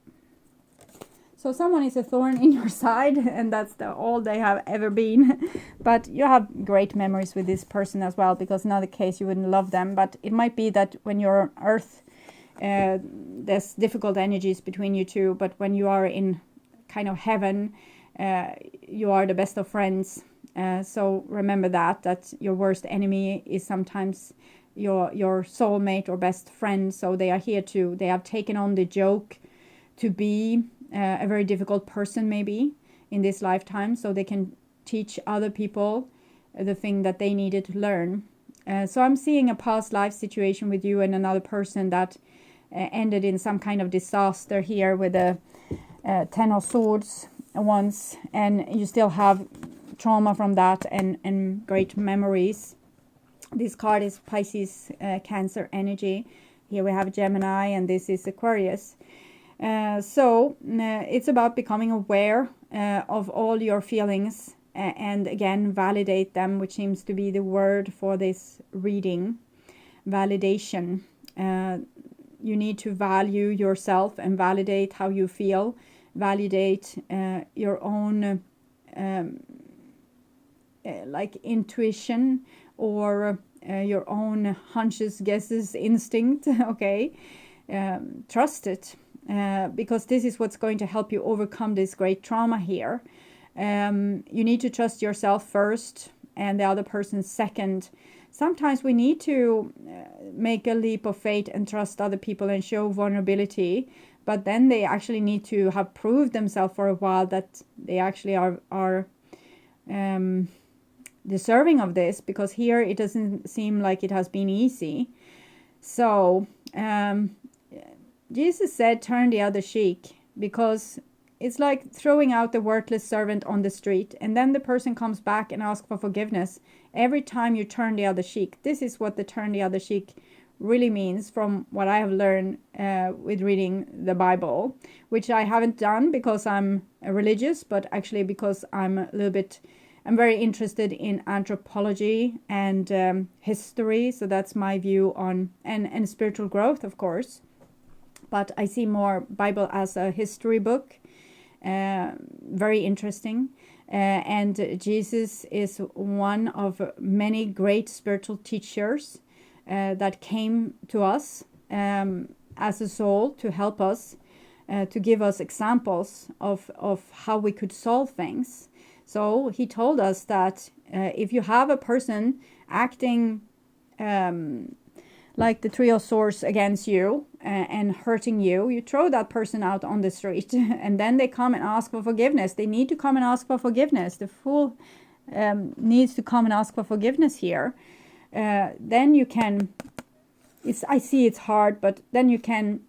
So someone is a thorn in your side, and that's all they have ever been. But you have great memories with this person as well, because in other case you wouldn't love them. But it might be that when you're on Earth, there's difficult energies between you two. But when you are in kind of heaven, you are the best of friends. So remember that your worst enemy is sometimes your soulmate or best friend. So they are here they have taken on the joke to be a very difficult person maybe in this lifetime, so they can teach other people the thing that they needed to learn. So I'm seeing a past life situation with you and another person that ended in some kind of disaster here with the 10 of Swords once, and you still have trauma from that and great memories. This card is Pisces, Cancer energy. Here we have Gemini, and this is Aquarius. So it's about becoming aware of all your feelings, and again validate them, which seems to be the word for this reading. Validation. You need to value yourself and validate how you feel. Validate your own like intuition, or your own hunches, guesses, instinct. Okay, trust it. Because this is what's going to help you overcome this great trauma here. You need to trust yourself first, and the other person second. Sometimes we need to make a leap of faith and trust other people and show vulnerability, but then they actually need to have proved themselves for a while that they actually are deserving of this, because here it doesn't seem like it has been easy. So Jesus said, turn the other cheek, because it's like throwing out the worthless servant on the street, and then the person comes back and asks for forgiveness every time you turn the other cheek. This is what the turn the other cheek really means, from what I have learned with reading the Bible, which I haven't done because I'm religious, but actually because I'm very interested in anthropology and history. So that's my view on, and spiritual growth, of course. But I see more Bible as a history book, very interesting. And Jesus is one of many great spiritual teachers that came to us as a soul to help us, to give us examples of how we could solve things. So he told us that if you have a person acting like the 3 of Swords against you and hurting you, you throw that person out on the street, and then they come and ask for forgiveness. They need to come and ask for forgiveness. The fool needs to come and ask for forgiveness here. then you can, I see it's hard, but then you can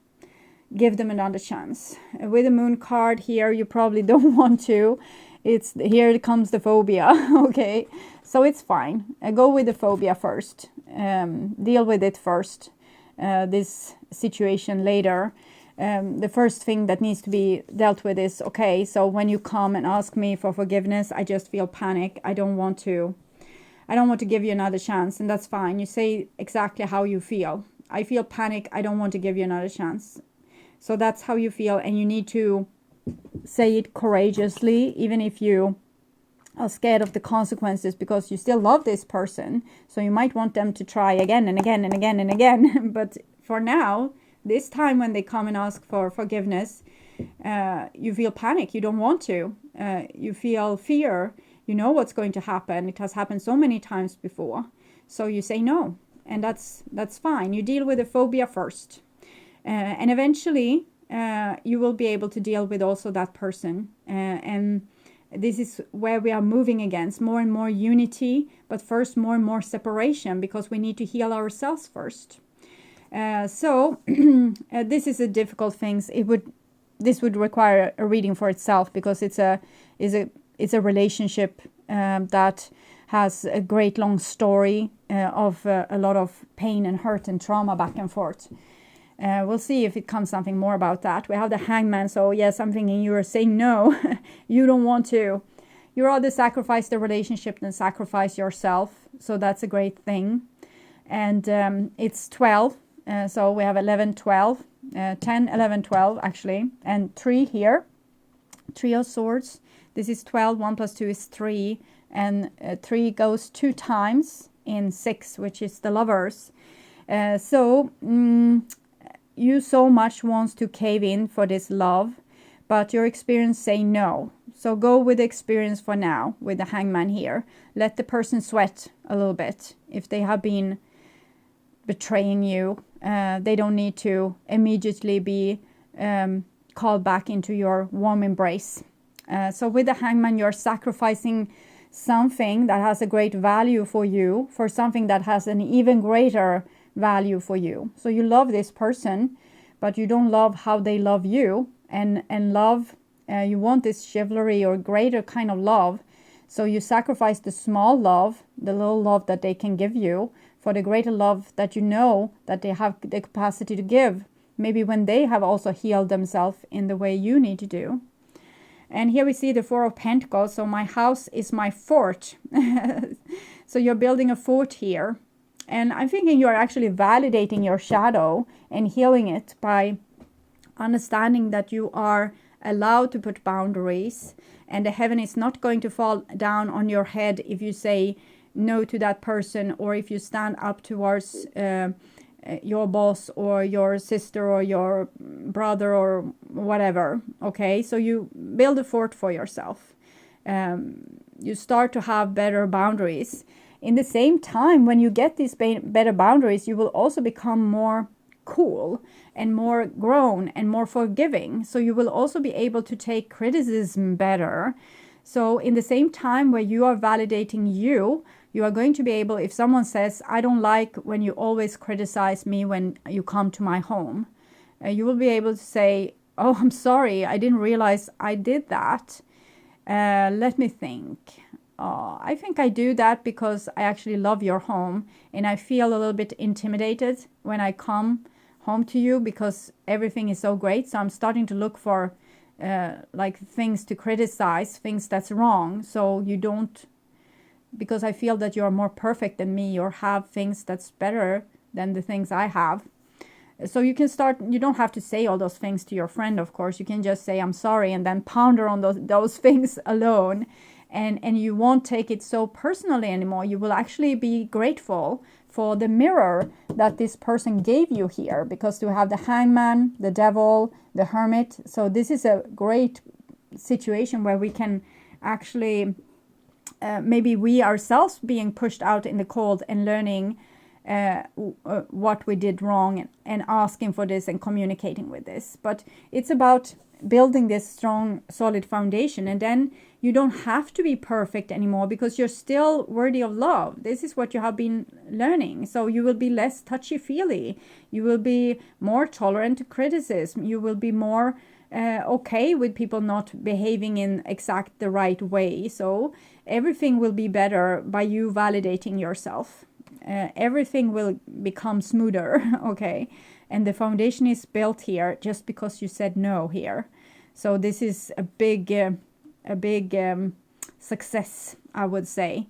give them another chance. With the moon card here, you probably don't want to. Here comes the phobia. Okay, so it's fine. Go with the phobia first. Deal with it first. This situation later. The first thing that needs to be dealt with is, okay, so when you come and ask me for forgiveness, I just feel panic. I don't want to give you another chance, and that's fine. You say exactly how you feel. I feel panic. I don't want to give you another chance. So that's how you feel, and you need to say it courageously, even if you are scared of the consequences, because you still love this person. So you might want them to try again and again and again and again. But for now, this time when they come and ask for forgiveness, you feel panic. You don't want to. You feel fear. You know what's going to happen. It has happened so many times before. So you say no, and that's fine. You deal with the phobia first. And eventually, you will be able to deal with also that person. And this is where we are moving against more and more unity, but first more and more separation, because we need to heal ourselves first. So this is a difficult thing. This would require a reading for itself, because it's a relationship that has a great long story of a lot of pain and hurt and trauma back and forth. We'll see if it comes something more about that. We have the Hangman. So yes, I'm thinking you are saying no. You don't want to. You rather sacrifice the relationship than sacrifice yourself. So that's a great thing. And it's 12. So we have 11, 12, 10, 11, 12 actually. And 3 here. 3 of Swords. This is 12. 1 plus 2 is 3. And 3 goes 2 times in 6, which is the Lovers. You so much wants to cave in for this love, but your experience say no. So go with the experience for now, with the Hangman here. Let the person sweat a little bit. If they have been betraying you, they don't need to immediately be called back into your warm embrace. So with the Hangman, you're sacrificing something that has a great value for you for something that has an even greater value for you. So you love this person, but you don't love how they love you, and love, you want this chivalry or greater kind of love. So you sacrifice the small love, the little love that they can give you, for the greater love that you know that they have the capacity to give, maybe when they have also healed themselves in the way you need to do. And here we see the 4 of Pentacles. So my house is my fort. So you're building a fort here. And I'm thinking you are actually validating your shadow and healing it by understanding that you are allowed to put boundaries, and the heaven is not going to fall down on your head if you say no to that person, or if you stand up towards your boss or your sister or your brother or whatever. Okay, so you build a fort for yourself. You start to have better boundaries. In the same time, when you get these better boundaries, you will also become more cool and more grown and more forgiving. So you will also be able to take criticism better. So in the same time where you are validating you are going to be able, if someone says, I don't like when you always criticize me when you come to my home, you will be able to say, oh, I'm sorry, I didn't realize I did that. Let me think. I think I do that because I actually love your home, and I feel a little bit intimidated when I come home to you because everything is so great. So I'm starting to look for like things to criticize, things that's wrong. So you don't, because I feel that you're more perfect than me or have things that's better than the things I have. So you can start, you don't have to say all those things to your friend, of course. You can just say, I'm sorry, and then ponder on those things alone. And you won't take it so personally anymore. You will actually be grateful for the mirror that this person gave you here, because you have the Hangman, the Devil, the Hermit. So this is a great situation where we can actually, maybe we ourselves being pushed out in the cold and learning what we did wrong, and asking for this and communicating with this. But it's about building this strong, solid foundation. And then you don't have to be perfect anymore because you're still worthy of love. This is what you have been learning. So you will be less touchy-feely. You will be more tolerant to criticism. You will be more okay with people not behaving in exact the right way. So everything will be better by you validating yourself. Everything will become smoother, okay? And the foundation is built here just because you said no here. So this is a big success, I would say.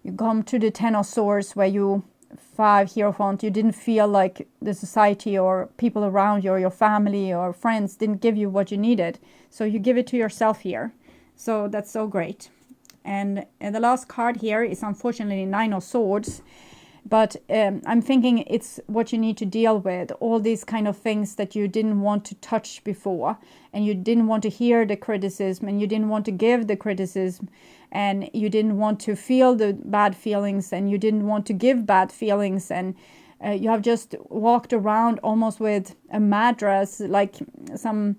You come to the Ten of Swords where you 5 Hierophant, you didn't feel like the society or people around you or your family or friends didn't give you what you needed. So you give it to yourself here. So that's so great. And the last card here is unfortunately 9 of Swords. But I'm thinking it's what you need to deal with. All these kind of things that you didn't want to touch before. And you didn't want to hear the criticism. And you didn't want to give the criticism. And you didn't want to feel the bad feelings. And you didn't want to give bad feelings. And you have just walked around almost with a mattress, like some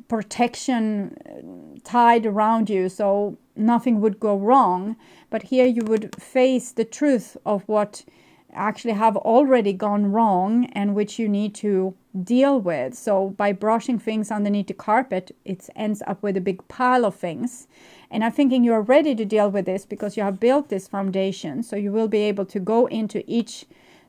protection tied around you. So nothing would go wrong. But here you would face the truth of what actually have already gone wrong and which you need to deal with. So by brushing things underneath the carpet, it ends up with a big pile of things. And I'm thinking you are ready to deal with this because you have built this foundation. So you will be able to go into each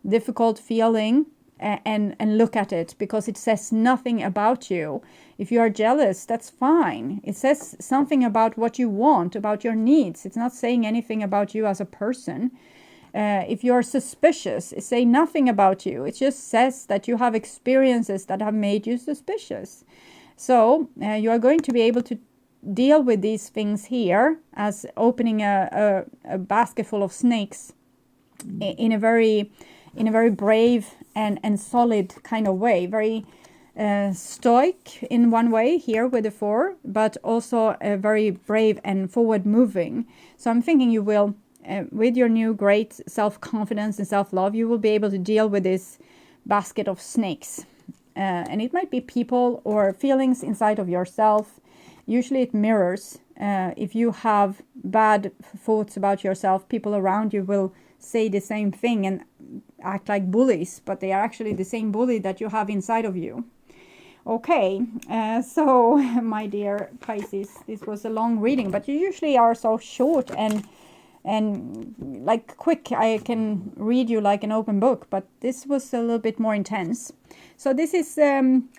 difficult feeling and look at it, because it says nothing about you. If you are jealous, that's fine. It says something about what you want, about your needs. It's not saying anything about you as a person. If you are suspicious, it says nothing about you. It just says that you have experiences that have made you suspicious. So you are going to be able to deal with these things here as opening a basket full of snakes in a very brave and solid kind of way. Very stoic in one way here with the 4, but also very brave and forward moving. So I'm thinking you will, with your new great self-confidence and self-love, you will be able to deal with this basket of snakes. And it might be people or feelings inside of yourself. Usually it mirrors. If you have bad thoughts about yourself, people around you will say the same thing and act like bullies, but they are actually the same bully that you have inside of you. Okay, so my dear Pisces, this was a long reading, but you usually are so short and like quick. I can read you like an open book, but this was a little bit more intense. So this is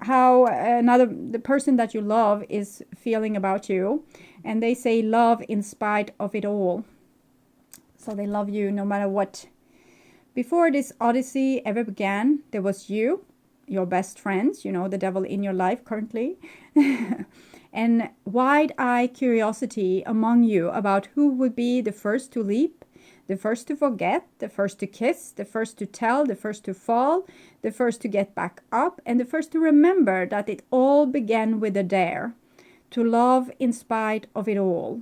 how the person that you love is feeling about you, and they say love in spite of it all. So they love you no matter what. Before this odyssey ever began, there was you, your best friends, the devil in your life currently, and wide-eyed curiosity among you about who would be the first to leap, the first to forget, the first to kiss, the first to tell, the first to fall, the first to get back up, and the first to remember that it all began with a dare, to love in spite of it all.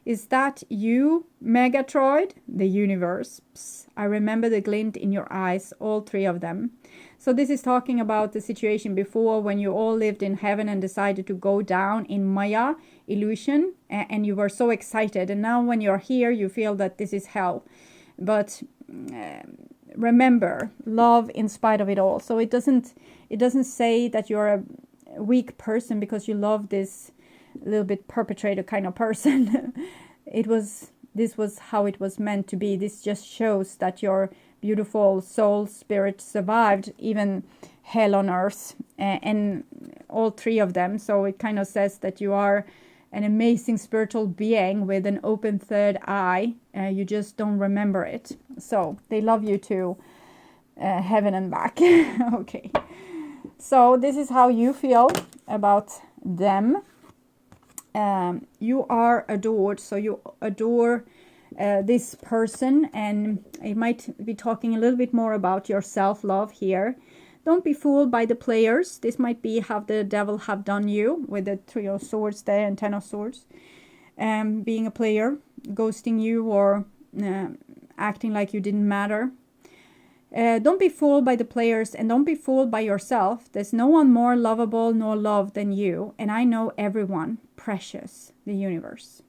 Is that you, Megatroid? The universe. Psst, I remember the glint in your eyes, all 3 of them. So this is talking about the situation before when you all lived in heaven and decided to go down in Maya, illusion, and you were so excited. And now when you're here, you feel that this is hell. But remember, love in spite of it all. So it doesn't say that you're a weak person because you love this little bit perpetrator kind of person. This was how it was meant to be. This just shows that your beautiful soul spirit survived even hell on earth, and all 3 of them. So it kind of says that you are an amazing spiritual being with an open third eye. You just don't remember it. So they love you to heaven and back. Okay, so this is how you feel about them. You are adored, so you adore this person, and it might be talking a little bit more about your self-love here. Don't be fooled by the players. This might be how the devil have done you with the 3 of Swords there and 10 of Swords. Being a player, ghosting you, or acting like you didn't matter. Don't be fooled by the players, and don't be fooled by yourself. There's no one more lovable nor loved than you, and I know everyone. Precious, the universe.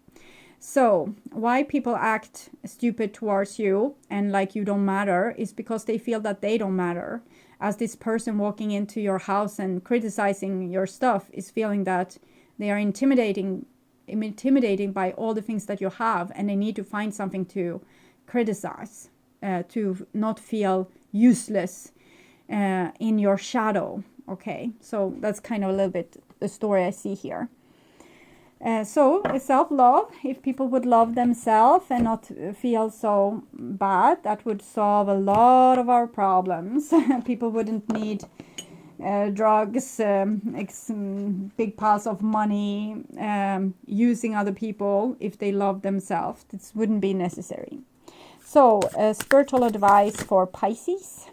So why people act stupid towards you and like you don't matter is because they feel that they don't matter. As this person walking into your house and criticizing your stuff is feeling that they are intimidating by all the things that you have, and they need to find something to criticize, to not feel useless in your shadow. Okay, so that's kind of a little bit the story I see here. So self-love, if people would love themselves and not feel so bad, that would solve a lot of our problems. People wouldn't need drugs, big piles of money, using other people. If they love themselves, this wouldn't be necessary. So spiritual advice for Pisces.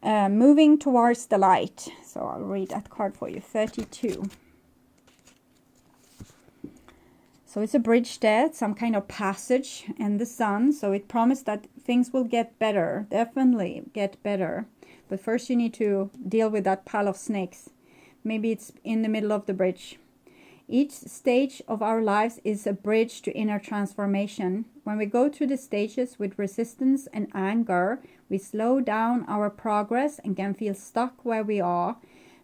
Moving towards the light. So I'll read that card for you, 32. So it's a bridge there, some kind of passage in the sun. So it promised that things will get better, definitely get better. But first you need to deal with that pile of snakes. Maybe it's in the middle of the bridge. Each stage of our lives is a bridge to inner transformation. When we go through the stages with resistance and anger, we slow down our progress and can feel stuck where we are.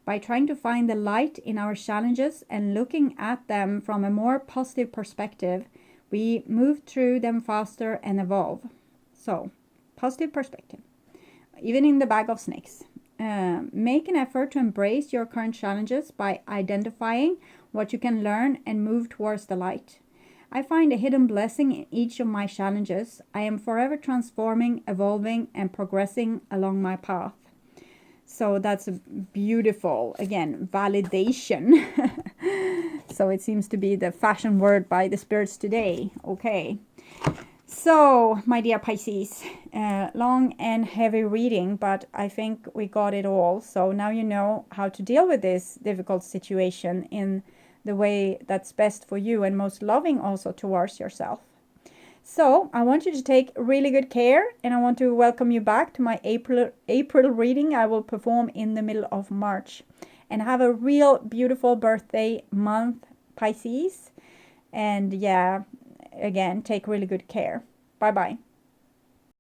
By trying to find the light in our challenges and looking at them from a more positive perspective, we move through them faster and evolve. So, positive perspective, even in the bag of snakes. Make an effort to embrace your current challenges by identifying what you can learn and move towards the light. I find a hidden blessing in each of my challenges. I am forever transforming, evolving, and progressing along my path. So that's a beautiful, again, validation. So it seems to be the fashion word by the spirits today. Okay. So, my dear Pisces, long and heavy reading, but I think we got it all. So now you know how to deal with this difficult situation in the way that's best for you and most loving also towards yourself. So I want you to take really good care, and I want to welcome you back to my April reading I will perform in the middle of March. And have a real beautiful birthday month, Pisces. And yeah, again, take really good care. Bye-bye.